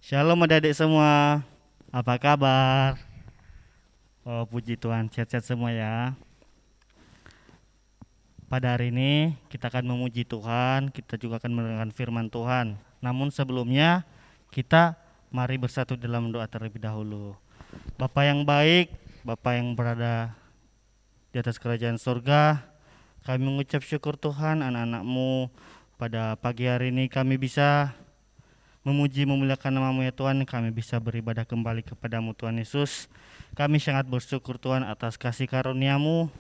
Shalom adik-adik semua, apa kabar? Oh puji Tuhan, sehat-sehat semua ya. Pada hari ini kita akan memuji Tuhan, kita juga akan mendengarkan firman Tuhan. Namun sebelumnya kita mari bersatu dalam doa terlebih dahulu. Bapa yang baik, Bapa yang berada di atas kerajaan surga, kami mengucap syukur Tuhan anak-anak-Mu. Pada pagi hari ini kami bisa memuji memuliakan nama-Mu ya Tuhan, kami bisa beribadah kembali kepadamu Tuhan Yesus. Kami sangat bersyukur Tuhan atas kasih karunia-Mu,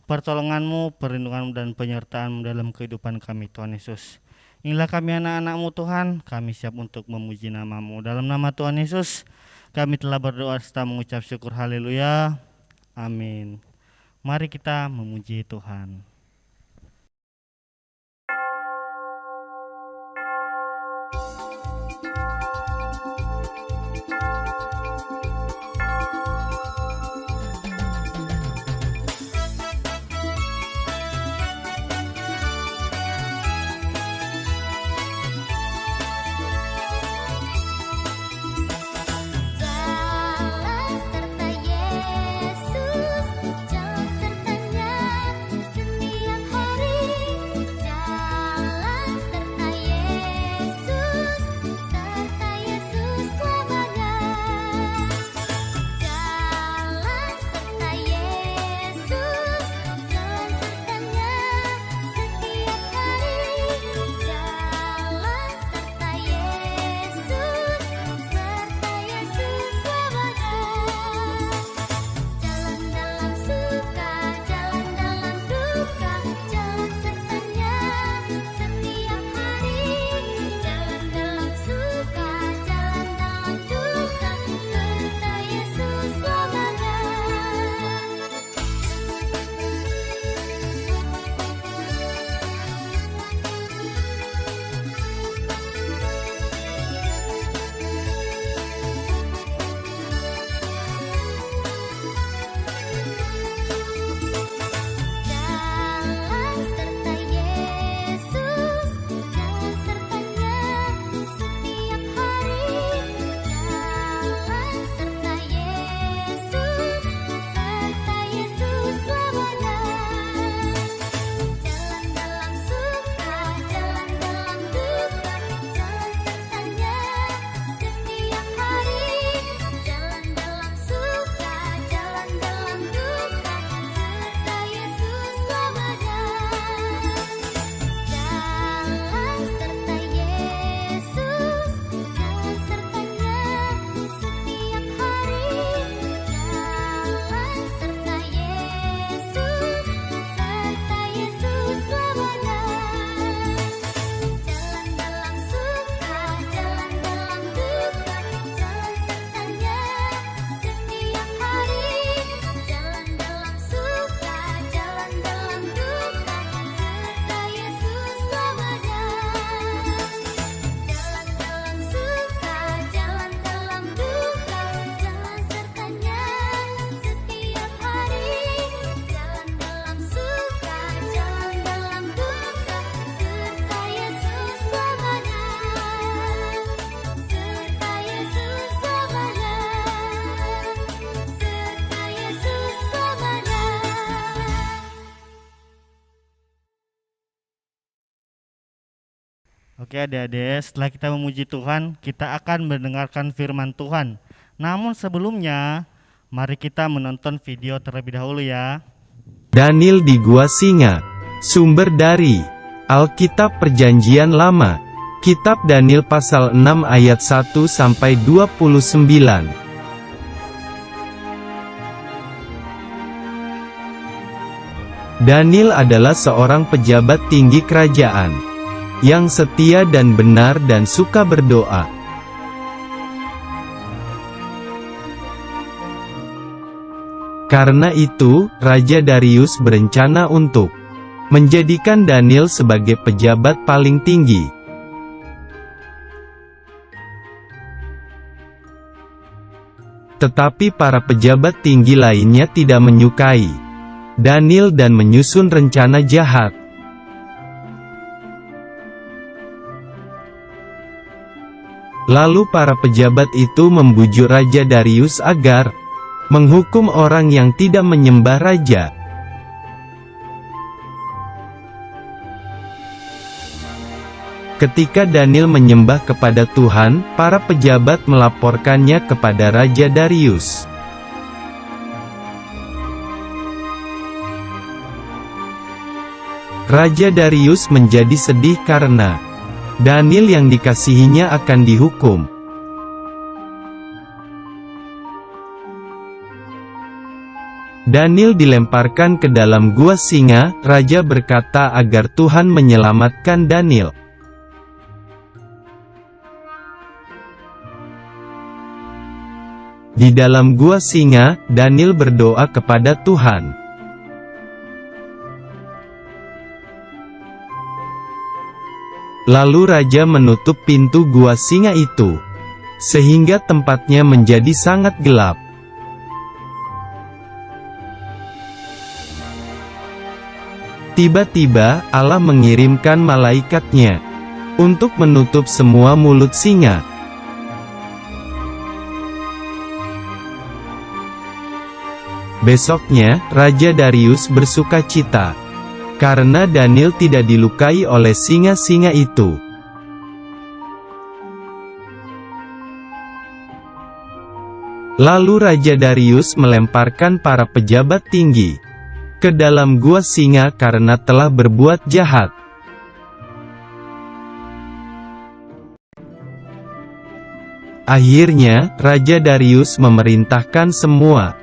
pertolongan-Mu, perlindungan-Mu dan penyertaan-Mu dalam kehidupan kami Tuhan Yesus. Inilah kami anak-anak-Mu Tuhan, kami siap untuk memuji nama-Mu. Dalam nama Tuhan Yesus kami telah berdoa serta mengucap syukur, haleluya, amin. Mari kita memuji Tuhan. Oke adik-adik, setelah kita memuji Tuhan, kita akan mendengarkan firman Tuhan. Namun sebelumnya, mari kita menonton video terlebih dahulu ya. Daniel di Gua Singa. Sumber dari Alkitab Perjanjian Lama. Kitab Daniel pasal 6 ayat 1-29. Daniel adalah seorang pejabat tinggi kerajaan yang setia dan benar dan suka berdoa. Karena itu, Raja Darius berencana untuk menjadikan Daniel sebagai pejabat paling tinggi. Tetapi para pejabat tinggi lainnya tidak menyukai Daniel dan menyusun rencana jahat. Lalu para pejabat itu membujuk Raja Darius agar menghukum orang yang tidak menyembah raja. Ketika Daniel menyembah kepada Tuhan, para pejabat melaporkannya kepada Raja Darius. Raja Darius menjadi sedih karena Daniel yang dikasihinya akan dihukum. Daniel dilemparkan ke dalam gua singa. Raja berkata agar Tuhan menyelamatkan Daniel. Di dalam gua singa, Daniel berdoa kepada Tuhan. Lalu raja menutup pintu gua singa itu, sehingga tempatnya menjadi sangat gelap. Tiba-tiba, Allah mengirimkan malaikatnya untuk menutup semua mulut singa. Besoknya, Raja Darius bersuka cita karena Daniel tidak dilukai oleh singa-singa itu. Lalu Raja Darius melemparkan para pejabat tinggi ke dalam gua singa karena telah berbuat jahat. Akhirnya, Raja Darius memerintahkan semua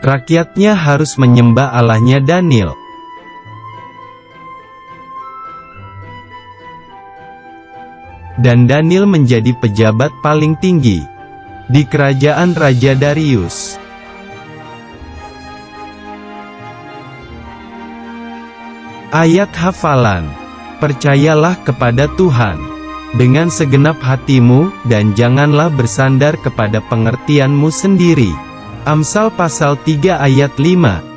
rakyatnya harus menyembah Allahnya Daniel. Dan Daniel menjadi pejabat paling tinggi di kerajaan Raja Darius. Ayat hafalan. Percayalah kepada Tuhan dengan segenap hatimu, dan janganlah bersandar kepada pengertianmu sendiri. Amsal pasal 3 ayat 5.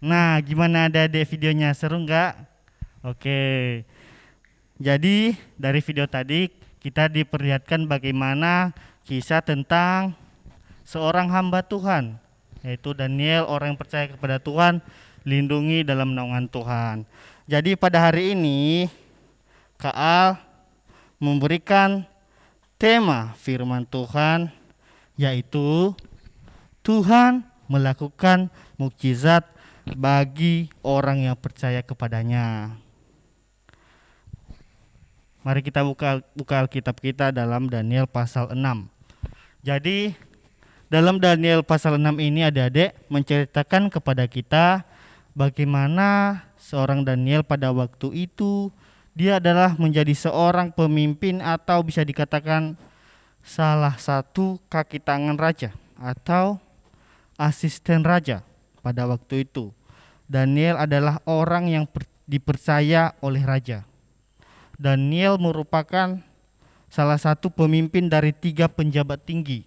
Nah, gimana adik-adik videonya? Seru nggak? Oke. Jadi dari video tadi kita diperlihatkan bagaimana kisah tentang seorang hamba Tuhan, yaitu Daniel, orang yang percaya kepada Tuhan, lindungi dalam naungan Tuhan. Jadi pada hari ini Kak Al memberikan tema firman Tuhan, yaitu Tuhan melakukan mukjizat bagi orang yang percaya kepadanya. Mari kita buka Alkitab kita dalam Daniel pasal 6. Jadi dalam Daniel pasal 6 ini adik-adik menceritakan kepada kita bagaimana seorang Daniel pada waktu itu dia adalah menjadi seorang pemimpin, atau bisa dikatakan salah satu kaki tangan raja atau asisten raja. Pada waktu itu Daniel adalah orang yang dipercaya oleh raja. Daniel merupakan salah satu pemimpin dari 3 penjabat tinggi.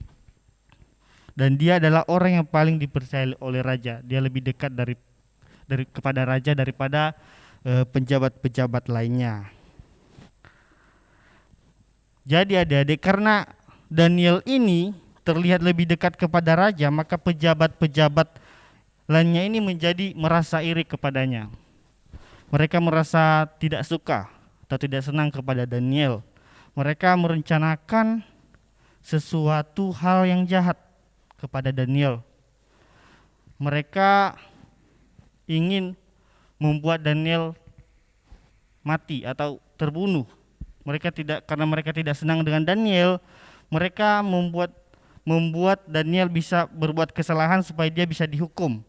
Dan dia adalah orang yang paling dipercaya oleh raja. Dia lebih dekat dari kepada raja daripada penjabat-penjabat lainnya. Jadi adik-adik, karena Daniel ini terlihat lebih dekat kepada raja, maka pejabat-pejabat lainnya ini merasa iri kepadanya. Mereka merasa tidak suka atau tidak senang kepada Daniel. Mereka merencanakan sesuatu hal yang jahat kepada Daniel. Mereka ingin membuat Daniel mati atau terbunuh. Karena mereka tidak senang dengan Daniel, mereka membuat Daniel bisa berbuat kesalahan supaya dia bisa dihukum.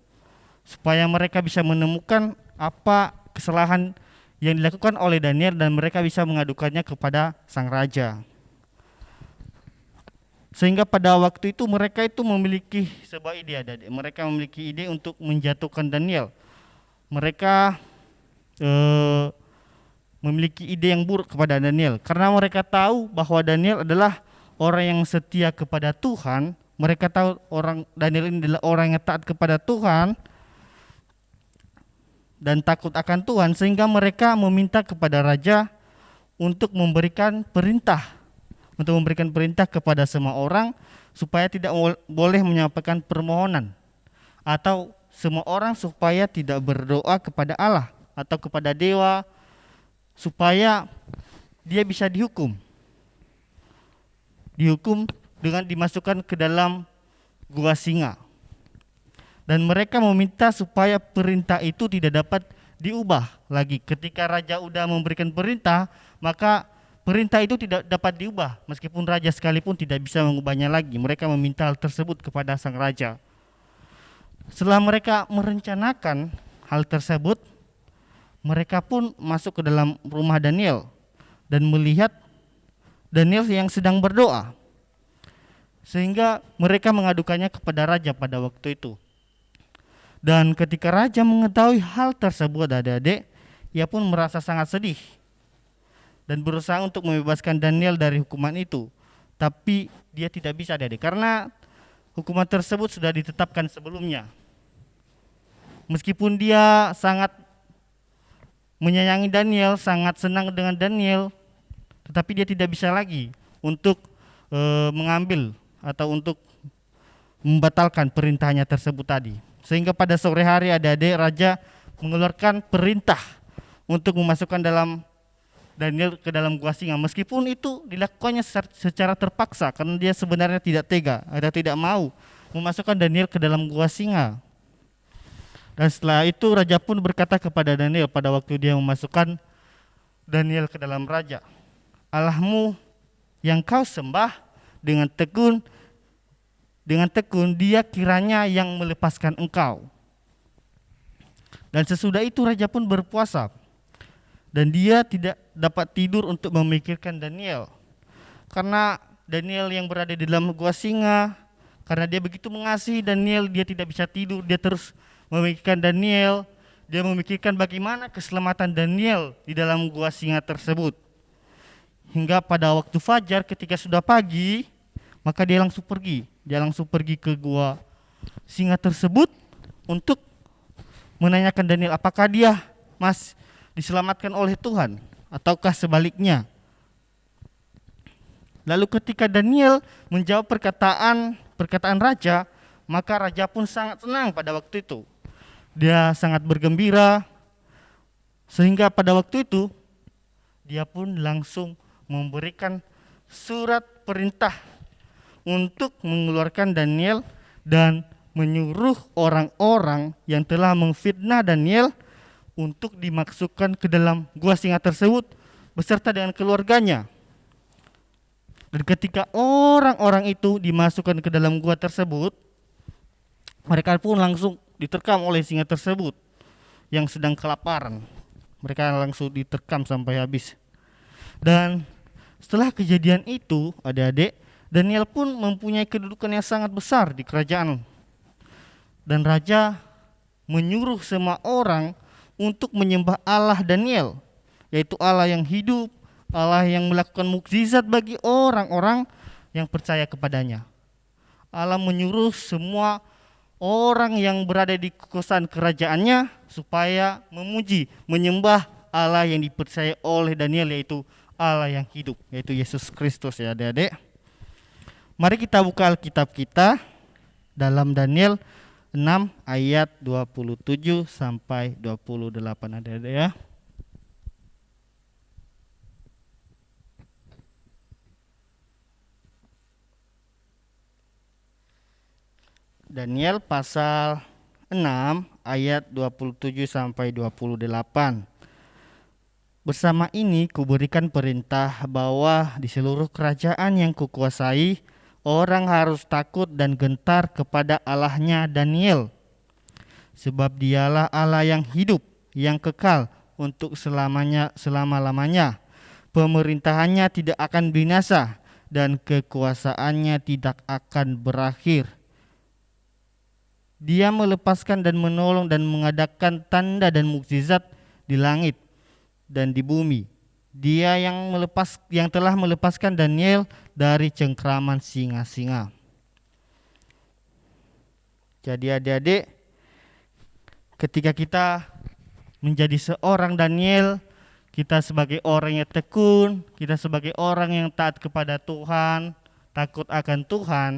Supaya mereka bisa menemukan apa kesalahan yang dilakukan oleh Daniel dan mereka bisa mengadukannya kepada sang raja. Sehingga pada waktu itu mereka itu memiliki sebuah ide, adik-adik. Mereka memiliki ide untuk menjatuhkan Daniel. Mereka memiliki ide yang buruk kepada Daniel. Karena mereka tahu bahwa Daniel adalah orang yang setia kepada Tuhan. Mereka tahu Daniel ini adalah orang yang taat kepada Tuhan dan takut akan Tuhan. Sehingga mereka meminta kepada raja untuk memberikan perintah kepada semua orang supaya tidak boleh menyampaikan permohonan, atau semua orang supaya tidak berdoa kepada Allah atau kepada dewa supaya dia bisa dihukum dengan dimasukkan ke dalam gua singa. Dan mereka meminta supaya perintah itu tidak dapat diubah lagi. Ketika raja udah memberikan perintah, maka perintah itu tidak dapat diubah, meskipun raja sekalipun tidak bisa mengubahnya lagi. Mereka meminta hal tersebut kepada sang raja. Setelah mereka merencanakan hal tersebut, mereka pun masuk ke dalam rumah Daniel dan melihat Daniel yang sedang berdoa. Sehingga mereka mengadukannya kepada raja pada waktu itu. Dan ketika raja mengetahui hal tersebut, adik-adik, ia pun merasa sangat sedih dan berusaha untuk membebaskan Daniel dari hukuman itu. Tapi dia tidak bisa, adik-adik, karena hukuman tersebut sudah ditetapkan sebelumnya. Meskipun dia sangat menyayangi Daniel, sangat senang dengan Daniel, tetapi dia tidak bisa lagi untuk mengambil atau untuk membatalkan perintahnya tersebut tadi. Sehingga pada sore hari, adik-adik, raja mengeluarkan perintah untuk memasukkan Daniel ke dalam gua singa, meskipun itu dilakukannya secara terpaksa karena dia sebenarnya tidak tega atau tidak mau memasukkan Daniel ke dalam gua singa. Dan setelah itu raja pun berkata kepada Daniel pada waktu dia memasukkan Daniel ke dalam raja, Allahmu yang kau sembah dengan tekun, dia kiranya yang melepaskan engkau. Dan sesudah itu raja pun berpuasa. Dan dia tidak dapat tidur untuk memikirkan Daniel. Karena Daniel yang berada di dalam gua singa, karena dia begitu mengasihi Daniel, dia tidak bisa tidur, dia terus memikirkan Daniel. Dia memikirkan bagaimana keselamatan Daniel di dalam gua singa tersebut. Hingga pada waktu fajar ketika sudah pagi, maka dia langsung pergi ke gua singa tersebut untuk menanyakan Daniel apakah dia diselamatkan oleh Tuhan ataukah sebaliknya. Lalu ketika Daniel menjawab perkataan raja, maka raja pun sangat senang pada waktu itu. Dia sangat bergembira, sehingga pada waktu itu dia pun langsung memberikan surat perintah untuk mengeluarkan Daniel dan menyuruh orang-orang yang telah memfitnah Daniel untuk dimasukkan ke dalam gua singa tersebut beserta dengan keluarganya. Dan ketika orang-orang itu dimasukkan ke dalam gua tersebut, mereka pun langsung diterkam oleh singa tersebut yang sedang kelaparan. Mereka langsung diterkam sampai habis. Dan setelah kejadian itu, adik-adik, Daniel pun mempunyai kedudukan yang sangat besar di kerajaan. Dan raja menyuruh semua orang untuk menyembah Allah Daniel, yaitu Allah yang hidup, Allah yang melakukan mukjizat bagi orang-orang yang percaya kepadanya. Allah menyuruh semua orang yang berada di kekuasaan kerajaannya supaya memuji, menyembah Allah yang dipercaya oleh Daniel, yaitu Allah yang hidup, yaitu Yesus Kristus ya adik-adik. Mari kita buka Alkitab kita dalam Daniel 6 ayat 27 sampai 28 adik-adik ya. Daniel pasal 6 ayat 27 sampai 28. Bersama ini kuberikan perintah bahwa di seluruh kerajaan yang kukuasai, orang harus takut dan gentar kepada Allahnya Daniel. Sebab dialah Allah yang hidup, yang kekal untuk selama-lamanya. Pemerintahannya tidak akan binasa dan kekuasaannya tidak akan berakhir. Dia melepaskan dan menolong dan mengadakan tanda dan mukjizat di langit dan di bumi. Dia yang telah melepaskan Daniel dari cengkraman singa-singa. Jadi adik-adik, ketika kita menjadi seorang Daniel, kita sebagai orang yang tekun, kita sebagai orang yang taat kepada Tuhan, takut akan Tuhan,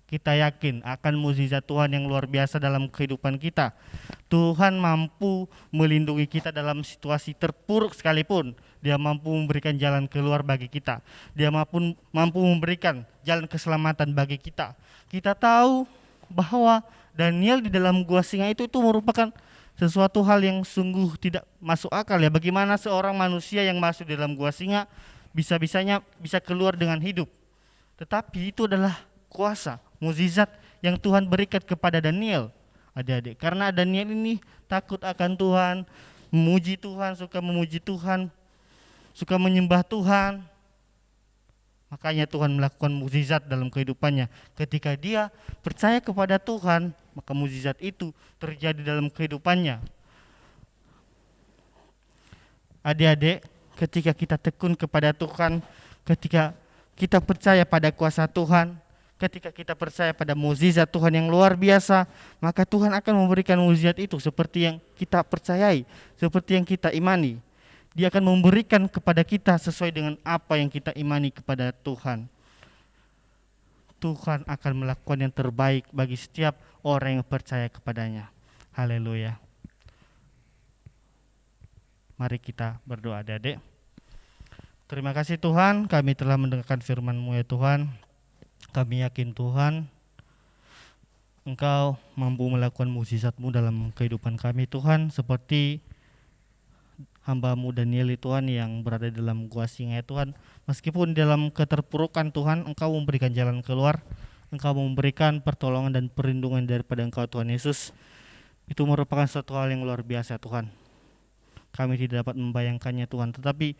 kita yakin akan mukjizat Tuhan yang luar biasa dalam kehidupan kita. Tuhan mampu melindungi kita dalam situasi terpuruk sekalipun. Dia mampu memberikan jalan keluar bagi kita. Dia mampu memberikan jalan keselamatan bagi kita. Kita tahu bahwa Daniel di dalam gua singa itu merupakan sesuatu hal yang sungguh tidak masuk akal ya. Bagaimana seorang manusia yang masuk di dalam gua singa bisa-bisanya bisa keluar dengan hidup. Tetapi itu adalah kuasa, mukjizat yang Tuhan berikan kepada Daniel, adik-adik. Karena Daniel ini takut akan Tuhan, memuji Tuhan, suka memuji Tuhan, suka menyembah Tuhan. Makanya Tuhan melakukan mukjizat dalam kehidupannya. Ketika dia percaya kepada Tuhan, maka mukjizat itu terjadi dalam kehidupannya. Adik-adik, ketika kita tekun kepada Tuhan, ketika kita percaya pada kuasa Tuhan, ketika kita percaya pada mukjizat Tuhan yang luar biasa, maka Tuhan akan memberikan mukjizat itu seperti yang kita percayai, seperti yang kita imani. Dia akan memberikan kepada kita sesuai dengan apa yang kita imani kepada Tuhan. Tuhan akan melakukan yang terbaik bagi setiap orang yang percaya kepadanya. Haleluya. Mari kita berdoa adik-adik. Terima kasih Tuhan, kami telah mendengarkan firman-Mu ya Tuhan. Kami yakin Tuhan, Engkau mampu melakukan mukjizat-Mu dalam kehidupan kami Tuhan, seperti hamba-Mu Daniel Tuhan yang berada dalam gua singa Tuhan. Meskipun dalam keterpurukan Tuhan, Engkau memberikan jalan keluar, Engkau memberikan pertolongan dan perlindungan daripada Engkau Tuhan Yesus. Itu merupakan suatu hal yang luar biasa Tuhan. Kami tidak dapat membayangkannya Tuhan, tetapi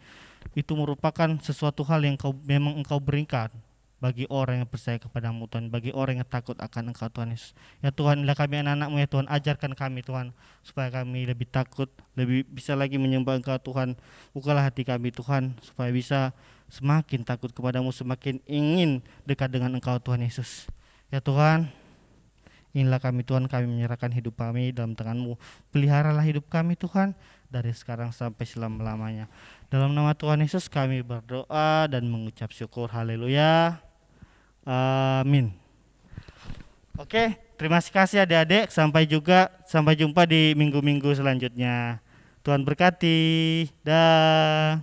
itu merupakan sesuatu hal yang memang Engkau berikan bagi orang yang percaya kepada-Mu Tuhan, bagi orang yang takut akan Engkau Tuhan Yesus. Ya Tuhan, bila kami anak-anak-Mu ya Tuhan, ajarkan kami Tuhan, supaya kami lebih takut, lebih bisa lagi menyembah Engkau Tuhan. Bukalah hati kami Tuhan, supaya bisa semakin takut kepada-Mu, semakin ingin dekat dengan Engkau Tuhan Yesus. Ya Tuhan, inilah kami Tuhan, kami menyerahkan hidup kami dalam tangan-Mu. Peliharalah hidup kami Tuhan, dari sekarang sampai selama-lamanya. Dalam nama Tuhan Yesus kami berdoa dan mengucap syukur. Haleluya. Amin. Oke, terima kasih adik-adik. Sampai jumpa di minggu-minggu selanjutnya. Tuhan berkati. Dah.